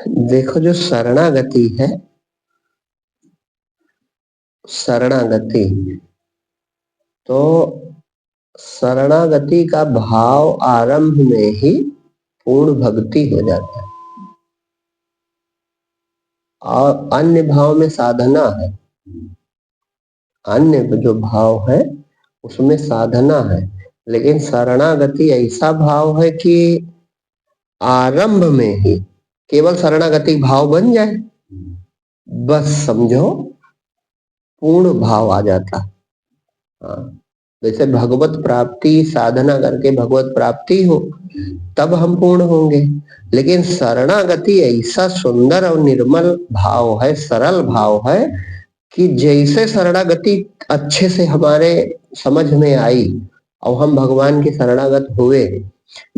देखो, जो शरणागति है, शरणागति, तो शरणागति का भाव आरंभ में ही पूर्ण भक्ति हो जाता है, और अन्य भाव में साधना है। अन्य जो भाव है उसमें साधना है, लेकिन शरणागति ऐसा भाव है कि आरंभ में ही केवल शरणागति भाव बन जाए, बस समझो पूर्ण भाव आ जाता। हाँ, जैसे भगवत प्राप्ति साधना करके भगवत प्राप्ति हो तब हम पूर्ण होंगे, लेकिन शरणागति ऐसा सुंदर और निर्मल भाव है, सरल भाव है कि जैसे शरणागति अच्छे से हमारे समझ में आई और हम भगवान के शरणागत हुए,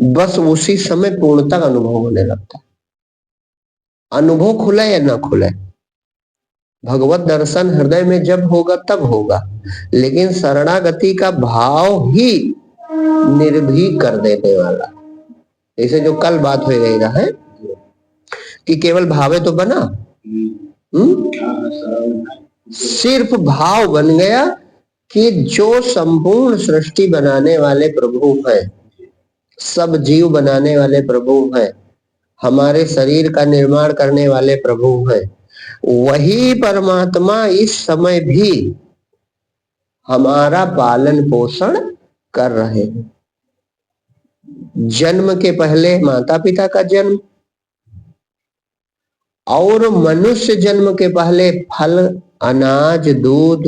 बस उसी समय पूर्णता का अनुभव होने लगता है। अनुभव खुले या ना खुले, भगवत दर्शन हृदय में जब होगा तब होगा, लेकिन शरणागति का भाव ही निर्भीक कर देने वाला। जैसे जो कल बात हो गई है कि केवल भावे तो बना, सिर्फ भाव बन गया कि जो संपूर्ण सृष्टि बनाने वाले प्रभु हैं, सब जीव बनाने वाले प्रभु हैं, हमारे शरीर का निर्माण करने वाले प्रभु हैं, वही परमात्मा इस समय भी हमारा पालन पोषण कर रहे हैं। जन्म के पहले माता पिता का जन्म, और मनुष्य जन्म के पहले फल, अनाज, दूध,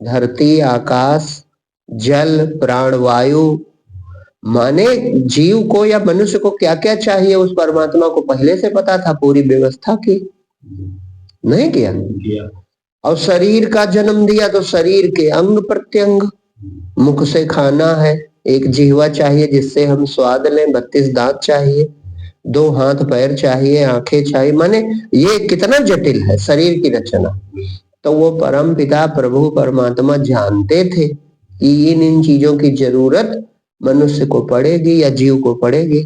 धरती, आकाश, जल, प्राणवायु, माने जीव को या मनुष्य को क्या क्या चाहिए उस परमात्मा को पहले से पता था, पूरी व्यवस्था की, नहीं किया? और शरीर का जन्म दिया तो शरीर के अंग प्रत्यंग, मुख से खाना है, एक जिह्वा चाहिए जिससे हम स्वाद लें, 32 दांत चाहिए, 2 हाथ पैर चाहिए, आंखें चाहिए, माने ये कितना जटिल है शरीर की रचना। तो वो परम पिता प्रभु परमात्मा जानते थे कि इन चीजों की जरूरत मनुष्य को पड़ेगी या जीव को पड़ेगी,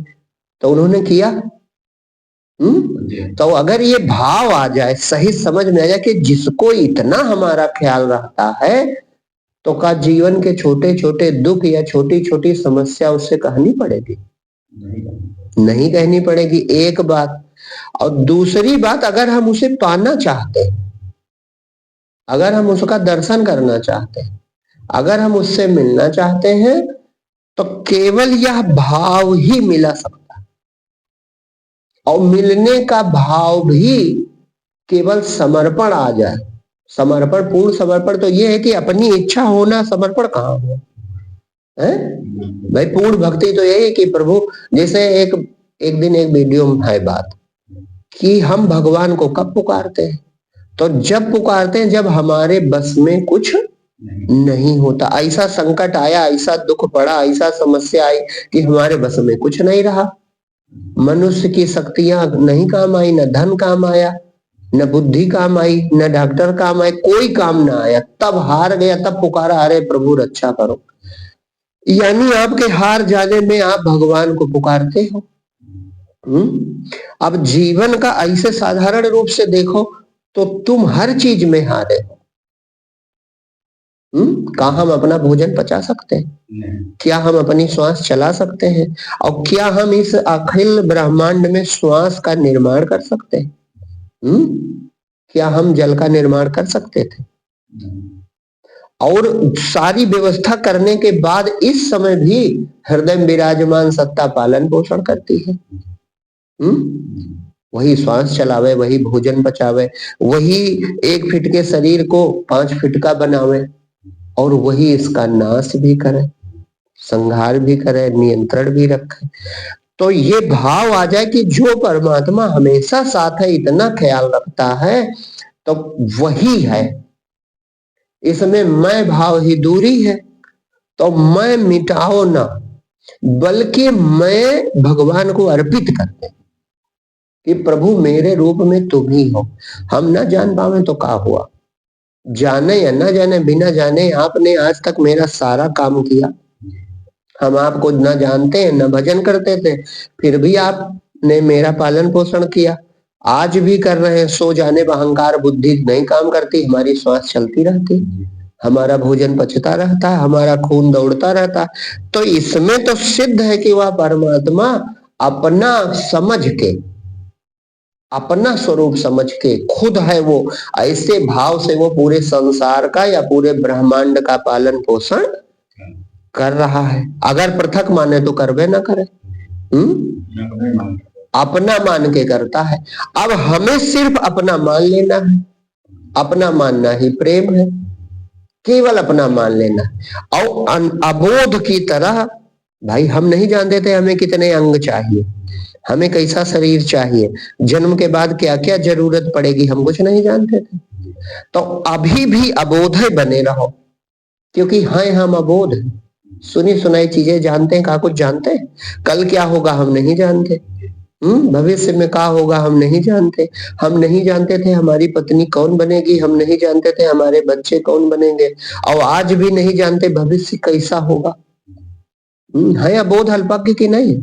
तो उन्होंने किया। तो अगर ये भाव आ जाए, सही समझ में आ जाए कि जिसको इतना हमारा ख्याल रखता है, तो का जीवन के छोटे छोटे दुख या छोटी छोटी समस्या उससे कहनी पड़ेगी? नहीं कहनी पड़ेगी, एक बात। और दूसरी बात, अगर हम उसे पाना चाहते हैं, अगर हम उसका दर्शन करना चाहते हैं, अगर हम उससे मिलना चाहते हैं, तो केवल यह भाव ही मिला सकता है। और मिलने का भाव भी केवल समर्पण आ जाए। समर्पण, पूर्ण समर्पण तो ये है कि अपनी इच्छा होना, समर्पण कहाँ हुआ है भाई? पूर्ण भक्ति तो यही है कि प्रभु, जैसे एक दिन एक वीडियो में है बात कि हम भगवान को कब पुकारते हैं, तो जब पुकारते हैं जब हमारे बस में कुछ नहीं होता, ऐसा संकट आया, ऐसा दुख पड़ा, ऐसा समस्या आई कि हमारे बस में कुछ नहीं रहा, मनुष्य की शक्तियां नहीं काम आई, न धन काम आया, न बुद्धि काम आई, न डॉक्टर काम आए, कोई काम ना आया, तब हार गया, तब पुकारा, अरे प्रभु रक्षा करो। यानी आपके हार जाने में आप भगवान को पुकारते हो। अब जीवन का ऐसे साधारण रूप से देखो तो तुम हर चीज में हारे हो। क्या हम अपना भोजन पचा सकते हैं? क्या हम अपनी श्वास चला सकते हैं? और क्या हम इस अखिल ब्रह्मांड में श्वास का निर्माण कर सकते हैं? क्या हम जल का निर्माण कर सकते थे? और सारी व्यवस्था करने के बाद इस समय भी हृदय में विराजमान सत्ता पालन पोषण करती है। वही श्वास चलावे, वही भोजन पचावे, वही 1 फीट के शरीर को 5 फीट का बनावे, और वही इसका नाश भी करे, संहार भी करे, नियंत्रण भी रखे। तो ये भाव आ जाए कि जो परमात्मा हमेशा साथ है, इतना ख्याल रखता है, तो वही है। इसमें मैं भाव ही दूरी है, तो मैं मिटाओ ना, बल्कि मैं भगवान को अर्पित करते कि प्रभु मेरे रूप में तुम ही हो। हम ना जान पावे तो क्या हुआ, जाने या ना जाने, बिना जाने आपने आज तक मेरा सारा काम किया। हम आपको ना जानते हैं, ना भजन करते थे, फिर भी आपने मेरा पालन पोषण किया। आज भी कर रहे हैं। सो जाने पर अहंकार बुद्धि नहीं काम करती, हमारी श्वास चलती रहती, हमारा भोजन पचता रहता है, हमारा खून दौड़ता रहता है। तो इसमें तो सिद्ध है कि वह परमात्मा अपना समझ के, अपना स्वरूप समझ के खुद है वो, ऐसे भाव से वो पूरे संसार का या पूरे ब्रह्मांड का पालन पोषण कर रहा है। अगर पृथक माने तो करवे ना करे, अपना मान के करता है। अब हमें सिर्फ अपना मान लेना है, अपना मानना ही प्रेम है, केवल अपना मान लेना। और अबोध की तरह, भाई हम नहीं जानते थे हमें कितने अंग चाहिए, हमें कैसा शरीर चाहिए, जन्म के बाद क्या क्या जरूरत पड़ेगी, हम कुछ नहीं जानते थे। तो अभी भी अबोध बने रहो, क्योंकि हैं हम अबोध, सुनी सुनाई चीजें जानते हैं, कहा कुछ जानते हैं। कल क्या होगा हम नहीं जानते, भविष्य में क्या होगा हम नहीं जानते। हम नहीं जानते थे हमारी पत्नी कौन बनेगी, हम नहीं जानते थे हमारे बच्चे कौन बनेंगे, और आज भी नहीं जानते भविष्य कैसा होगा। है अबोध अल्पज्ञ की नहीं।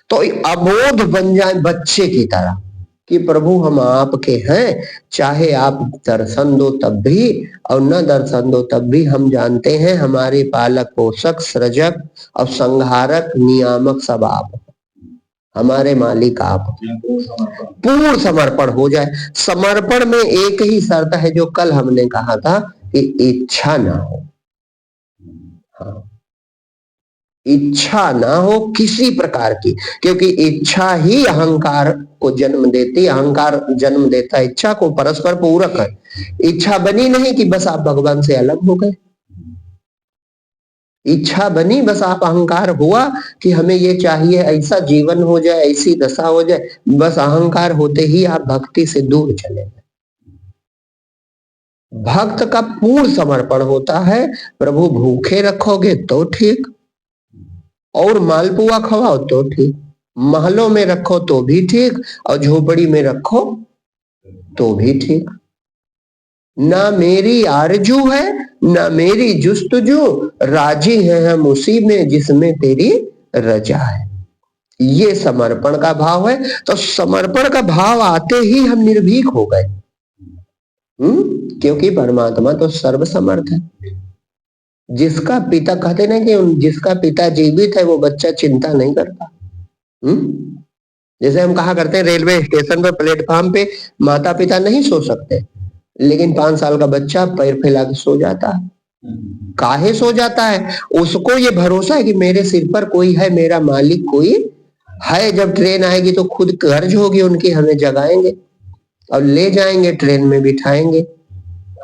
तो अबोध बन जाए बच्चे की तरह कि प्रभु हम आपके हैं, चाहे आप दर्शन दो तब भी और न दर्शन दो तब भी हम जानते हैं हमारे पालक पोषक सृजक और संहारक नियामक सब आप, हमारे मालिक आप। पूर्ण समर्पण हो जाए। समर्पण में एक ही शर्त है जो कल हमने कहा था कि इच्छा ना हो। हाँ, इच्छा ना हो किसी प्रकार की, क्योंकि इच्छा ही अहंकार को जन्म देती, अहंकार जन्म देता है इच्छा को, परस्पर पूरक है। इच्छा बनी नहीं कि बस आप भगवान से अलग हो गए, इच्छा बनी बस आप अहंकार हुआ कि हमें ये चाहिए, ऐसा जीवन हो जाए, ऐसी दशा हो जाए, बस अहंकार होते ही आप भक्ति से दूर चले गए। भक्त का पूर्ण समर्पण होता है, प्रभु भूखे रखोगे तो ठीक, और मालपुआ खवाओ तो ठीक, महलों में रखो तो भी ठीक, और झोपड़ी में रखो तो भी ठीक। ना मेरी आरजू है ना मेरी जुस्तजू, राजी है हम उसी में जिसमें तेरी रजा है। ये समर्पण का भाव है। तो समर्पण का भाव आते ही हम निर्भीक हो गए, क्योंकि परमात्मा तो सर्वसमर्थ है। जिसका पिता कहते ना कि जिसका पिता जीवित है वो बच्चा चिंता नहीं करता। जैसे हम कहा करते हैं रेलवे स्टेशन पर प्लेटफॉर्म पे माता पिता नहीं सो सकते, लेकिन 5 साल का बच्चा पैर फैला के सो जाता है। काहे सो जाता है? उसको ये भरोसा है कि मेरे सिर पर कोई है, मेरा मालिक कोई है। जब ट्रेन आएगी तो खुद गर्ज होगी उनकी, हमें जगाएंगे और ले जाएंगे, ट्रेन में बिठाएंगे।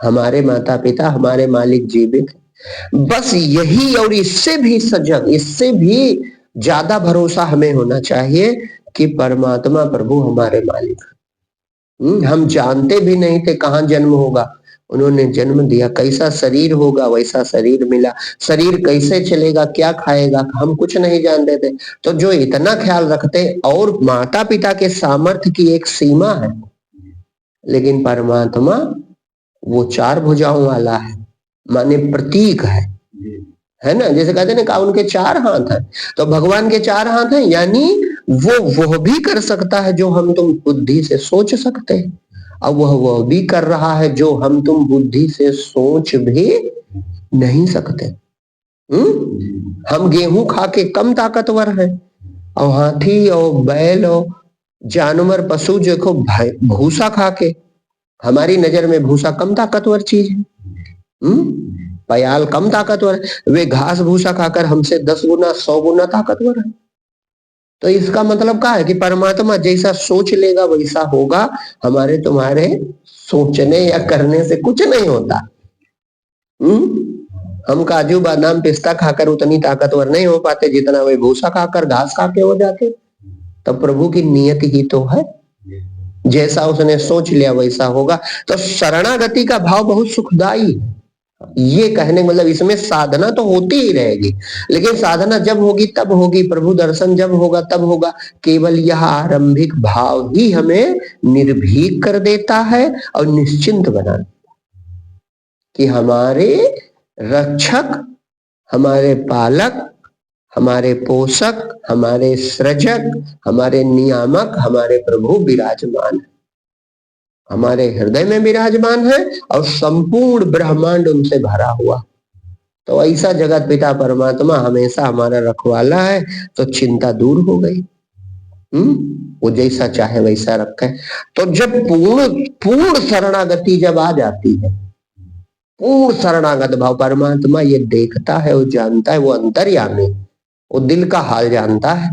हमारे माता पिता, हमारे मालिक जीवित है। बस यही और इससे भी सजग, इससे भी ज्यादा भरोसा हमें होना चाहिए कि परमात्मा प्रभु हमारे मालिक है। हम जानते भी नहीं थे कहाँ जन्म होगा, उन्होंने जन्म दिया। कैसा शरीर होगा वैसा शरीर मिला, शरीर कैसे चलेगा, क्या खाएगा, हम कुछ नहीं जानते थे। तो जो इतना ख्याल रखते, और माता पिता के सामर्थ्य की एक सीमा है, लेकिन परमात्मा वो 4 भुजाओं वाला है, माने प्रतीक है ना। जैसे कहते हैं ना उनके 4 हाथ हैं, तो भगवान के 4 हाथ हैं, यानी वो भी कर सकता है जो हम तुम बुद्धि से सोच सकते हैं, और वह भी कर रहा है जो हम तुम बुद्धि से सोच भी नहीं सकते। हम गेहूं खा के कम ताकतवर हैं, और हाथी और बैल और जानवर पशु देखो भूसा खा के, हमारी नजर में भूसा कम ताकतवर चीज है। पयाल कम ताकतवर, वे घास भूसा खाकर हमसे 10 गुना 100 गुना ताकतवर है। तो इसका मतलब क्या है कि परमात्मा जैसा सोच लेगा वैसा होगा, हमारे तुम्हारे सोचने या करने से कुछ नहीं होता। हम काजू बादाम पिस्ता खाकर उतनी ताकतवर नहीं हो पाते जितना वे भूसा खाकर घास खा के हो जाते। तो प्रभु की नियत ही तो है, जैसा उसने सोच लिया वैसा होगा। तो शरणागति का भाव बहुत सुखदाई है। ये कहने का मतलब इसमें साधना तो होती ही रहेगी, लेकिन साधना जब होगी तब होगी, प्रभु दर्शन जब होगा तब होगा। केवल यह आरंभिक भाव ही हमें निर्भीक कर देता है और निश्चिंत बना देता कि हमारे रक्षक, हमारे पालक हमारे पोषक, हमारे सृजक, हमारे नियामक, हमारे प्रभु विराजमान है, हमारे हृदय में विराजमान है और संपूर्ण ब्रह्मांड उनसे भरा हुआ। तो ऐसा जगत पिता परमात्मा हमेशा हमारा रखवाला है, तो चिंता दूर हो गई। वो जैसा चाहे वैसा रखे। तो जब पूर्ण पूर्ण शरणागति जब आ जाती है, पूर्ण शरणागत भाव, परमात्मा ये देखता है, वो जानता है, वो अंतर्यामी, वो दिल का हाल जानता है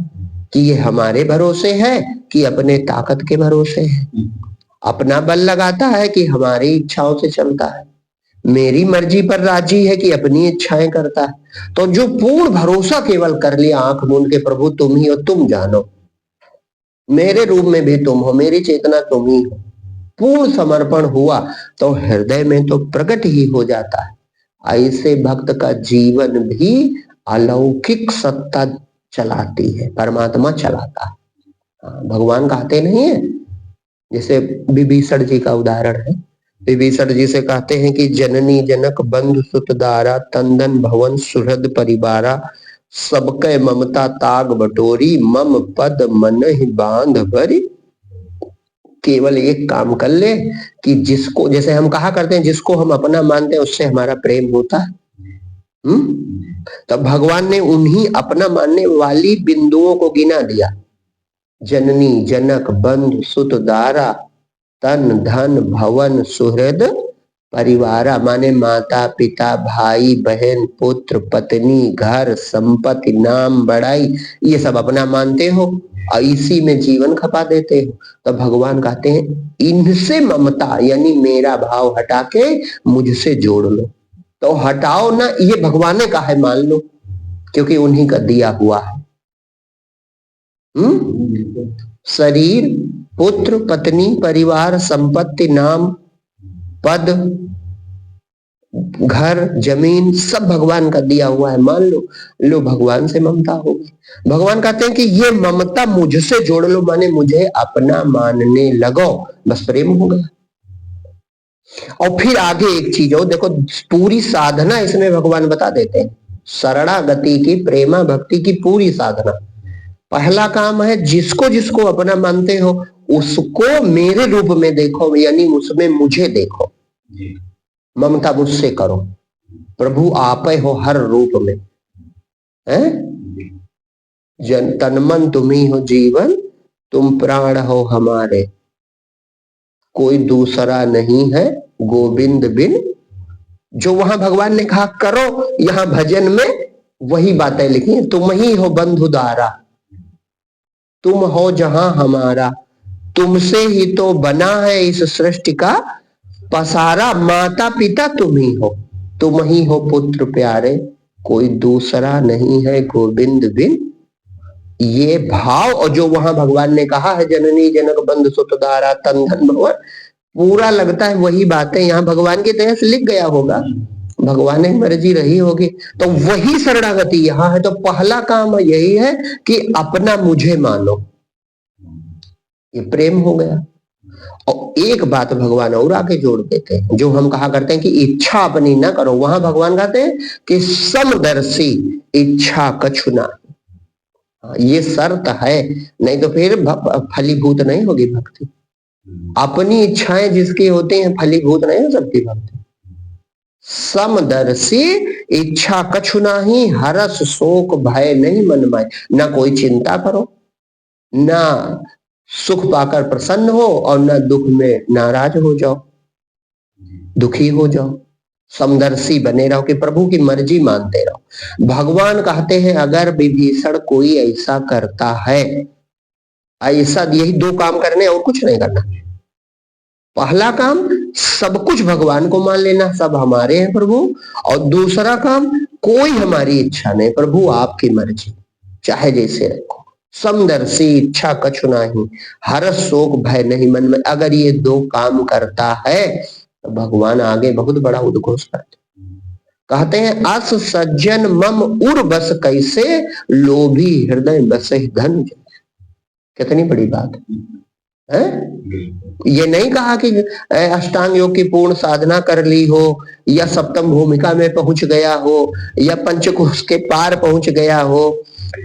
कि ये हमारे भरोसे है कि अपने ताकत के भरोसे है, अपना बल लगाता है कि हमारी इच्छाओं से चलता है, मेरी मर्जी पर राजी है कि अपनी इच्छाएं करता है। तो जो पूर्ण भरोसा केवल कर लिया आंख मूंद के, प्रभु तुम ही हो, तुम जानो, मेरे रूप में भी तुम हो, मेरी चेतना तुम ही हो, पूर्ण समर्पण हुआ तो हृदय में तो प्रकट ही हो जाता है। ऐसे भक्त का जीवन भी अलौकिक सत्ता चलाती है, परमात्मा चलाता है। भगवान कहते नहीं है, जैसे विभीषण जी का उदाहरण है। विभीषण जी से कहते हैं कि जननी जनक बंधु सुत दारा, तंदन भवन सुहृद परिवारा, सबके ममता ताग बटोरी, मम पद मन ही बांध भरी। केवल एक काम कर ले कि जिसको, जैसे हम कहा करते हैं, जिसको हम अपना मानते हैं उससे हमारा प्रेम होता है। तब भगवान ने उन्हीं अपना मानने वाली बिंदुओं को गिना दिया, जननी जनक बंधु सुत दारा, तन धन भवन सुहृद परिवारा, माने माता पिता भाई बहन पुत्र पत्नी घर संपत्ति नाम बड़ाई, ये सब अपना मानते हो, इसी में जीवन खपा देते हो। तो भगवान कहते हैं इनसे ममता यानी मेरा भाव हटा के मुझसे जोड़ लो। तो हटाओ ना, ये भगवान ने कहा है, मान लो, क्योंकि उन्हीं का दिया हुआ है। शरीर पुत्र पत्नी परिवार संपत्ति नाम पद घर जमीन सब भगवान का दिया हुआ है, मान लो। लो भगवान से ममता हो गई। भगवान कहते हैं कि ये ममता मुझसे जोड़ लो, माने मुझे अपना मानने लगो, बस प्रेम हो गया। और फिर आगे एक चीज हो, देखो पूरी साधना इसमें भगवान बता देते हैं, शरणागति की प्रेमा भक्ति की पूरी साधना। पहला काम है जिसको जिसको अपना मानते हो उसको मेरे रूप में देखो, यानी उसमें मुझे देखो, ममता मुझसे करो। प्रभु आप हो हर रूप में, हैं? जन तन मन तुम ही हो जीवन, तुम प्राण हो हमारे, कोई दूसरा नहीं है गोविंद बिन। जो वहां भगवान ने कहा करो, यहाँ भजन में वही बातें लिखी, तुम ही हो बंधुदारा, तुम हो जहां हमारा, तुमसे ही तो बना है इस सृष्टि का पसारा, माता पिता तुम ही हो, तुम ही हो पुत्र प्यारे, कोई दूसरा नहीं है गोविंद बिन। ये भाव, और जो वहां भगवान ने कहा है जननी जनक बंधु सुत दारा तन धन भवन, पूरा लगता है वही बातें यहाँ भगवान की तरह से लिख गया होगा, भगवान की मर्जी रही होगी। तो वही शरणागति यहाँ है। तो पहला काम यही है कि अपना मुझे मानो, ये प्रेम हो गया। और एक बात भगवान और आगे जोड़ देते हैं, जो हम कहा करते हैं कि इच्छा अपनी ना करो, वहां भगवान कहते हैं कि समदर्शी इच्छा कछु ना। ये शर्त है, नहीं तो फिर फलीभूत नहीं होगी भक्ति। अपनी इच्छाएं जिसकी होती हैं फलीभूत नहीं हो सकती भक्ति। समदर्शी इच्छा कछु नाही, हरस शोक भय नहीं मन माए, ना कोई चिंता करो, ना सुख पाकर प्रसन्न हो और ना दुख में नाराज हो जाओ, दुखी हो जाओ। समदर्शी बने रहो कि प्रभु की मर्जी मानते रहो। भगवान कहते हैं अगर विभीषण कोई ऐसा करता है, ऐसा, यही दो काम करने और कुछ नहीं करना। पहला काम सब कुछ भगवान को मान लेना, सब हमारे हैं प्रभु, और दूसरा काम कोई हमारी इच्छा नहीं, प्रभु आपकी मर्जी, चाहे जैसे रखो। समदर्शी इच्छा कछु नहीं, हर्ष शोक भय नहीं मन में। अगर ये दो काम करता है तो भगवान आगे बहुत बड़ा उद्घोष करते, कहते हैं अस सज्जन मम उर बस कैसे, लोभी हृदय बसे धन। कितनी बड़ी बात है। है? ये नहीं कहा कि अष्टांग योग की पूर्ण साधना कर ली हो, या सप्तम भूमिका में पहुंच गया हो, या पंचकोश के पार पहुंच गया हो,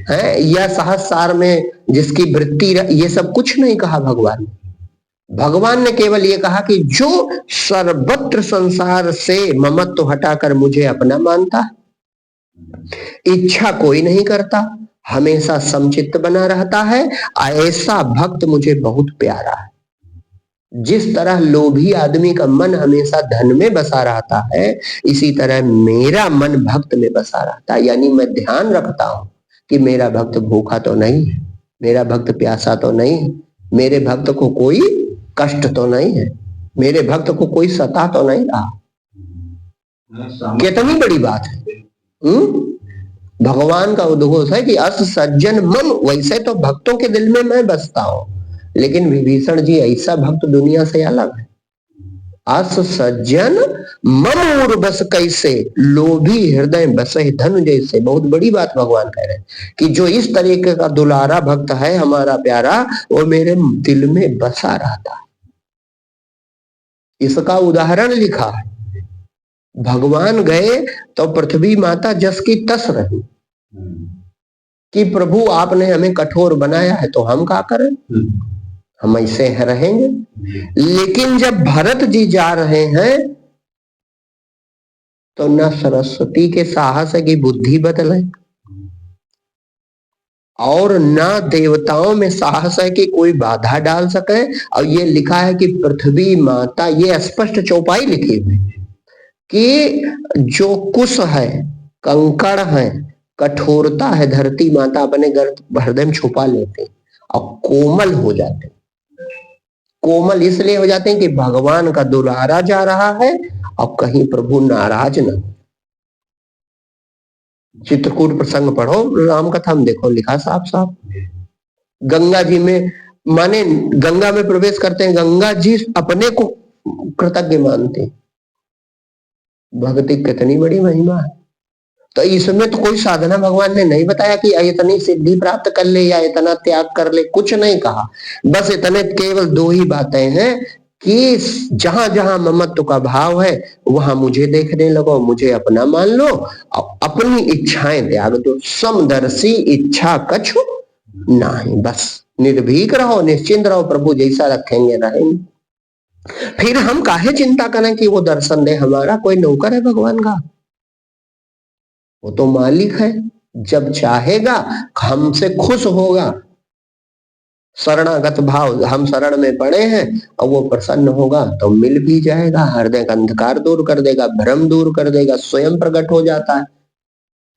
है, या सहस्रार में जिसकी वृत्ति, ये सब कुछ नहीं कहा भगवान। भगवान ने केवल ये कहा कि जो सर्वत्र संसार से ममत्व हटाकर मुझे अपना मानता, इच्छा कोई नहीं करता, हमेशा समचित्त बना रहता है, ऐसा भक्त मुझे बहुत प्यारा है। जिस तरह लोभी आदमी का मन हमेशा धन में बसा रहता है, इसी तरह मेरा मन भक्त में बसा रहता है। यानी मैं ध्यान रखता हूं कि मेरा भक्त भूखा तो नहीं है, मेरा भक्त प्यासा तो नहीं है, मेरे भक्त को कोई कष्ट तो नहीं है, मेरे भक्त को कोई सता तो नहीं रहा। कितनी बड़ी बात है। भगवान का उद्घोष है कि अस सज्जन मम, वैसे तो भक्तों के दिल में मैं बसता हूं, लेकिन विभीषण जी ऐसा भक्त दुनिया से अलग है। अस सज्जन मम उर बस कैसे, लोभी हृदय बसे धन जैसे। बहुत बड़ी बात भगवान कह रहे हैं कि जो इस तरीके का दुलारा भक्त है हमारा प्यारा, वो मेरे दिल में बसा रहता है। इसका उदाहरण लिखा है, भगवान गए तो पृथ्वी माता जस की तस रही कि प्रभु आपने हमें कठोर बनाया है तो हम क्या करें, हम ऐसे रहेंगे। लेकिन जब भरत जी जा रहे हैं तो न सरस्वती के साहस है कि बुद्धि बदले, और न देवताओं में साहस है कि कोई बाधा डाल सके। और ये लिखा है कि पृथ्वी माता, ये स्पष्ट चौपाई लिखी हुई कि जो कुश है, कंकड़ है, कठोरता है, धरती माता अपने हृदय में छुपा लेते और कोमल हो जाते। कोमल इसलिए हो जाते हैं कि भगवान का दुलारा जा रहा है और कहीं प्रभु नाराज न। चित्रकूट प्रसंग पढ़ो, राम कथा में देखो, लिखा साफ साफ। गंगा जी में, माने गंगा में प्रवेश करते हैं, गंगा जी अपने को कृतज्ञ मानते। भक्ति कितनी बड़ी महिमा है। तो इसमें तो कोई साधना भगवान ने नहीं बताया कि इतनी सिद्धि प्राप्त कर ले या इतना त्याग कर ले, कुछ नहीं कहा। बस इतने केवल दो ही बातें हैं कि जहां जहां ममत्व का भाव है वहां मुझे देखने लगो, मुझे अपना मान लो और अपनी इच्छाएं त्याग दो। समदर्शी इच्छा कछु नहीं, बस निर्भीक रहो, निश्चिंत रहो, प्रभु जैसा रखेंगे रहेंगे। फिर हम काहे चिंता करें कि वो दर्शन दे, हमारा कोई नौकर है भगवान का, वो तो मालिक है। जब चाहेगा हमसे खुश होगा, शरणागत भाव, हम शरण में पड़े हैं और वो प्रसन्न होगा तो मिल भी जाएगा, हृदय का अंधकार दूर कर देगा, भ्रम दूर कर देगा, स्वयं प्रकट हो जाता है।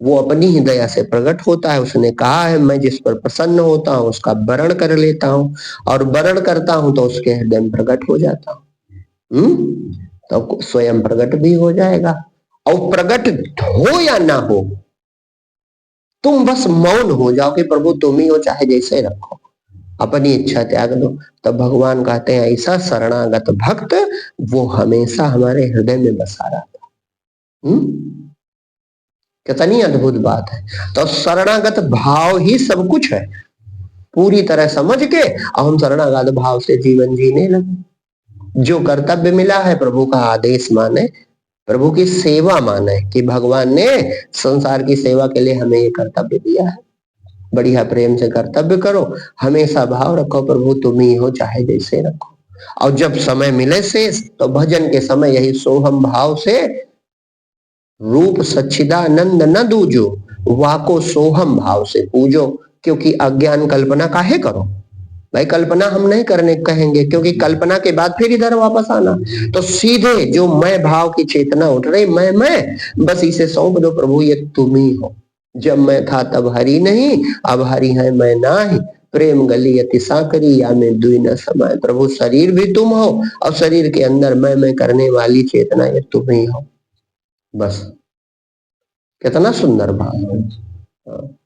वो अपनी ही दया से प्रकट होता है। उसने कहा है मैं जिस पर प्रसन्न होता हूँ उसका वरण कर लेता हूँ, और वरण करता हूं तो उसके हृदय में प्रकट हो जाता हूँ। तो स्वयं प्रकट भी हो जाएगा। और प्रकट हो या ना हो, तुम बस मौन हो जाओ कि प्रभु तुम ही हो, चाहे जैसे रखो, अपनी इच्छा त्याग दो। तब भगवान कहते हैं ऐसा शरणागत भक्त वो हमेशा हमारे हृदय में बसा रहता। कितनी अद्भुत बात है। तो शरणागत भाव ही सब कुछ है। पूरी तरह समझ के और हम शरणागत भाव से जीवन जीने लगे। जो कर्तव्य मिला है प्रभु का आदेश माने, प्रभु की सेवा माने कि भगवान ने संसार की सेवा के लिए हमें ये कर्तव्य दिया है। बढ़िया प्रेम से कर्तव्य करो, हमेशा भाव रखो प्रभु तुम ही हो, चाहे जैसे रखो। और जब समय मिले शेष तो भजन के समय यही सोहम भाव से रूप सच्चिदानंद न दूजो, वाको सोहम भाव से पूजो। क्योंकि अज्ञान कल्पना काहे करो भाई, कल्पना हम नहीं करने कहेंगे, क्योंकि कल्पना के बाद फिर इधर वापस आना। तो सीधे जो मैं भाव की चेतना उठ रही, मैं बस इसे सौंप दो प्रभु ये तुम ही हो। जब मैं था तब हरि नहीं, अब हरि है मैं नाही, प्रेम गली अति साकरी या में दुई न समाये। प्रभु शरीर भी तुम हो और शरीर के अंदर मैं करने वाली चेतना ये तुम ही हो। बस कितना सुंदर भाव है।